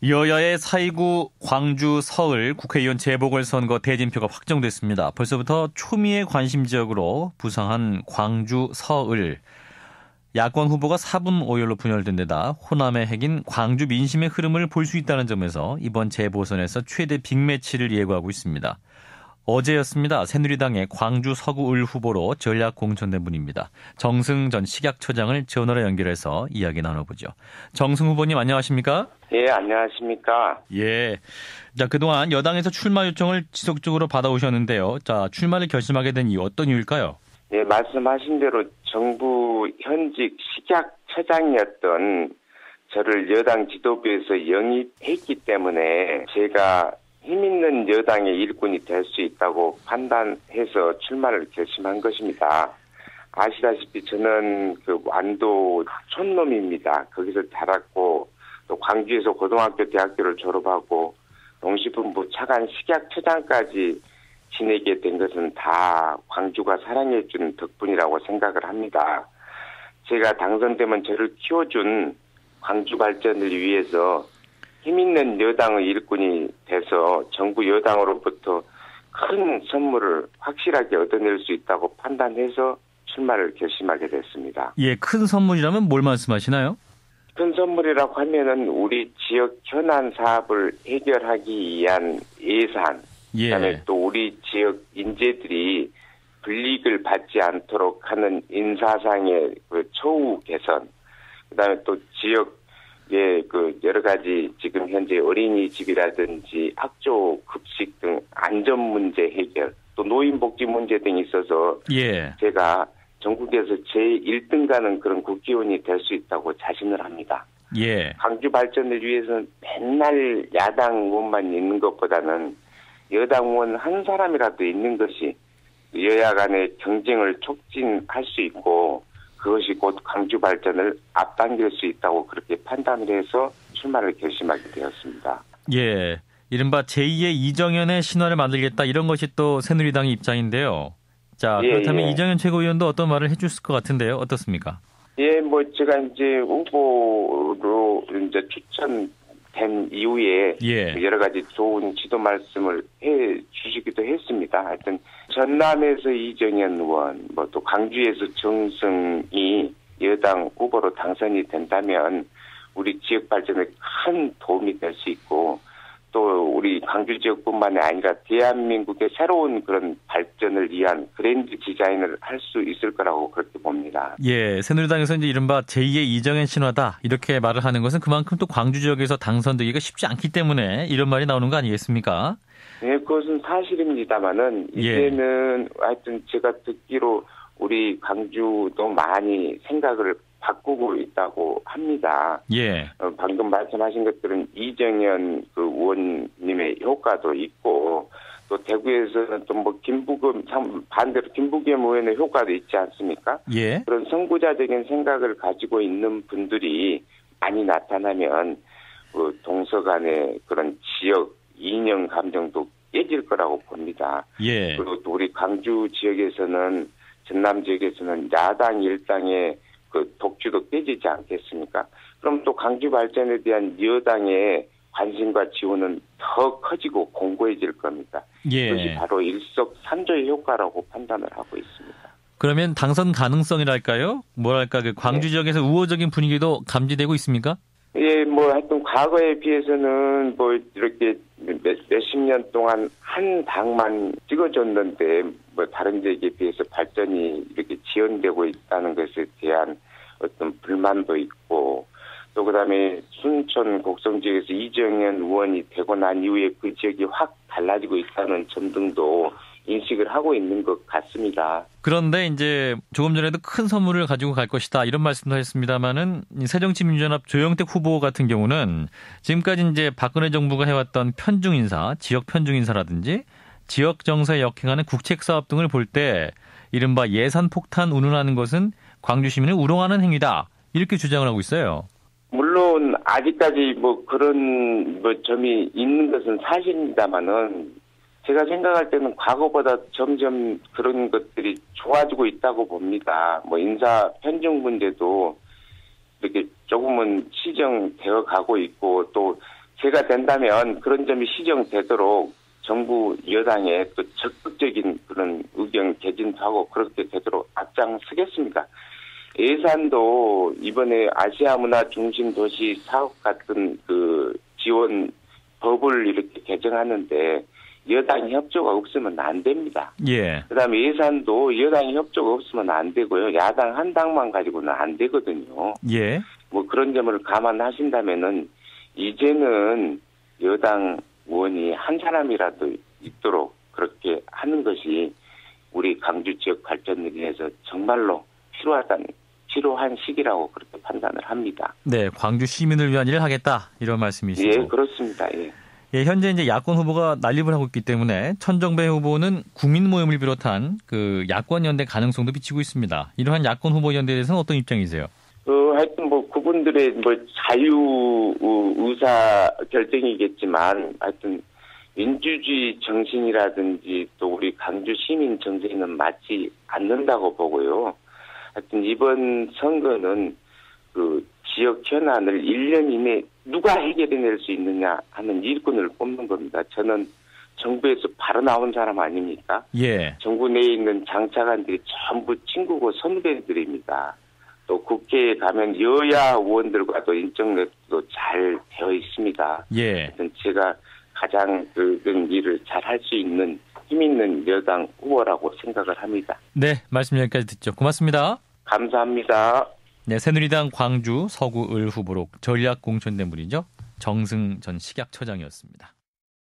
여야의 4.29 광주 서울 국회의원 재보궐선거 대진표가 확정됐습니다. 벌써부터 초미의 관심 지역으로 부상한 광주 서울. 야권 후보가 4분 5열로 분열된 데다 호남의 핵인 광주 민심의 흐름을 볼 수 있다는 점에서 이번 재보선에서 최대 빅매치를 예고하고 있습니다. 어제였습니다. 새누리당의 광주 서구을 후보로 전략 공천된 분입니다. 정승 전 식약처장을 전화로 연결해서 이야기 나눠보죠. 정승 후보님 안녕하십니까? 예, 안녕하십니까? 예. 자, 그동안 여당에서 출마 요청을 지속적으로 받아오셨는데요. 자, 출마를 결심하게 된 이유 어떤 이유일까요? 예, 말씀하신 대로 정부 현직 식약처장이었던 저를 여당 지도부에서 영입했기 때문에 제가 힘있는 여당의 일꾼이 될 수 있다고 판단해서 출마를 결심한 것입니다. 아시다시피 저는 완도 촌놈입니다. 거기서 자랐고 또 광주에서 고등학교, 대학교를 졸업하고 농식품부 차관 식약처장까지 지내게 된 것은 다 광주가 사랑해준 덕분이라고 생각을 합니다. 제가 당선되면 저를 키워준 광주 발전을 위해서 힘있는 여당의 일꾼이 돼서 정부 여당으로부터 큰 선물을 확실하게 얻어낼 수 있다고 판단해서 출마를 결심하게 됐습니다. 예, 큰 선물이라면 뭘 말씀하시나요? 큰 선물이라고 하면은 우리 지역 현안 사업을 해결하기 위한 예산, 예. 그다음에 또 우리 지역 인재들이 불이익을 받지 않도록 하는 인사상의 처우 개선, 그다음에 또 지역 여러 가지 지금 현재 어린이집이라든지 학교 급식 등 안전 문제 해결, 또 노인복지 문제 등이 있어서 예. 제가 전국에서 제1등 가는 그런 국회의원이 될 수 있다고 자신을 합니다. 예. 광주 발전을 위해서는 맨날 야당 의원만 있는 것보다는 여당 의원 한 사람이라도 있는 것이 여야 간의 경쟁을 촉진할 수 있고 그것이 곧 광주 발전을 앞당길 수 있다고 그렇게 판단을 해서 출마를 결심하게 되었습니다. 예, 이른바 제2의 이정현의 신화를 만들겠다 이런 것이 또 새누리당의 입장인데요. 자, 그렇다면 이정현 최고위원도 어떤 말을 해줬을 것 같은데요. 어떻습니까? 예, 제가 이제 후보로 이제 추천된 이후에 여러 가지 좋은 지도 말씀을 해 주시기도 했습니다. 하여튼 전남에서 이정현 의원, 또 광주에서 정승이 여당 후보로 당선이 된다면 우리 지역 발전에 큰 도움이 될 수 있고 또 우리 광주 지역뿐만이 아니라 대한민국의 새로운 그런 발전을 위한 브랜드 디자인을 할 수 있을 거라고 그렇게 봅니다. 예, 새누리당에서 이제 이른바 제2의 이정현 신화다 이렇게 말을 하는 것은 그만큼 또 광주 지역에서 당선되기가 쉽지 않기 때문에 이런 말이 나오는 거 아니겠습니까? 네, 그것은 사실입니다만은 이제는 하여튼 제가 듣기로 우리 광주도 많이 생각을 바꾸고 있다고 합니다. 예. 방금 말씀하신 것들은 이정현 의원님의 효과도 있고 또 대구에서는 또 김부겸 반대로 김부겸 의원의 효과도 있지 않습니까? 예. 그런 선구자적인 생각을 가지고 있는 분들이 많이 나타나면 동서간의 그런 지역 이념 감정도 깨질 거라고 봅니다. 예. 그리고 또 우리 광주 지역에서는 전남 지역에서는 야당 일당의 독주도 깨지지 않겠습니까? 그럼 또 광주 발전에 대한 여당의 관심과 지원은 더 커지고 공고해질 겁니다. 예. 그것이 바로 일석삼조의 효과라고 판단을 하고 있습니다. 그러면 당선 가능성이랄까요? 뭐랄까 광주 지역에서 우호적인 분위기도 감지되고 있습니까? 예, 하여튼 과거에 비해서는 이렇게 몇십 년 동안 한 당만 찍어줬는데 다른 지역에 비해서 발전이 이렇게 지연되고 있다는 것에 대한 어떤 불만도 있고 또 그다음에 순천 곡성 지역에서 이정현 의원이 되고 난 이후에 그 지역이 확 달라지고 있다는 점 등도 인식을 하고 있는 것 같습니다. 그런데 이제 조금 전에도 큰 선물을 가지고 갈 것이다 이런 말씀도 하셨습니다만은 새정치민주연합 조영택 후보 같은 경우는 지금까지 이제 박근혜 정부가 해왔던 편중 인사, 지역 편중 인사라든지 지역 정서에 역행하는 국책 사업 등을 볼 때 이른바 예산 폭탄 운운하는 것은 광주 시민을 우롱하는 행위다 이렇게 주장을 하고 있어요. 물론 아직까지 그런 점이 있는 것은 사실입니다만은 제가 생각할 때는 과거보다 점점 그런 것들이 좋아지고 있다고 봅니다. 인사 편중 문제도 이렇게 조금은 시정되어 가고 있고 또 제가 된다면 그런 점이 시정되도록 정부 여당의 또 적극적인 그런 의견 개진하고 그렇게 되도록 앞장서겠습니다. 예산도 이번에 아시아 문화 중심 도시 사업 같은 그 지원 법을 이렇게 개정하는데 여당이 협조가 없으면 안 됩니다. 예. 그다음에 예산도 여당이 협조가 없으면 안 되고요. 야당 한 당만 가지고는 안 되거든요. 예. 뭐 그런 점을 감안하신다면은 이제는 여당 의원이 한 사람이라도 있도록 그렇게 하는 것이 우리 광주 지역 발전을 위해서 정말로 필요한 시기라고 그렇게 판단을 합니다. 네, 광주 시민을 위한 일을 하겠다 이런 말씀이시죠? 예, 그렇습니다. 예. 예, 현재 이제 야권 후보가 난립을 하고 있기 때문에 천정배 후보는 국민 모임을 비롯한 그 야권 연대 가능성도 비치고 있습니다. 이러한 야권 후보 연대에 대해서는 어떤 입장이세요? 하여튼 뭐 그분들의 뭐 자유 의사 결정이겠지만 하여튼 민주주의 정신이라든지 또 우리 광주 시민 정신은 맞지 않는다고 보고요. 하여튼 이번 선거는 그 지역 현안을 1년 이내 누가 해결해낼 수 있느냐 하는 일꾼을 뽑는 겁니다. 저는 정부에서 바로 나온 사람 아닙니까? 예. 정부 내에 있는 장차관들이 전부 친구고 선배들입니다. 또 국회에 가면 여야 의원들과도 인적내도 잘 되어 있습니다. 예. 하여튼 제가 가장 그런 일을 잘 할 수 있는 힘 있는 여당 후보라고 생각을 합니다. 네, 말씀 여기까지 듣죠. 고맙습니다. 감사합니다. 네, 새누리당 광주 서구을 후보로 전략공천된 분이죠. 정승 전 식약처장이었습니다.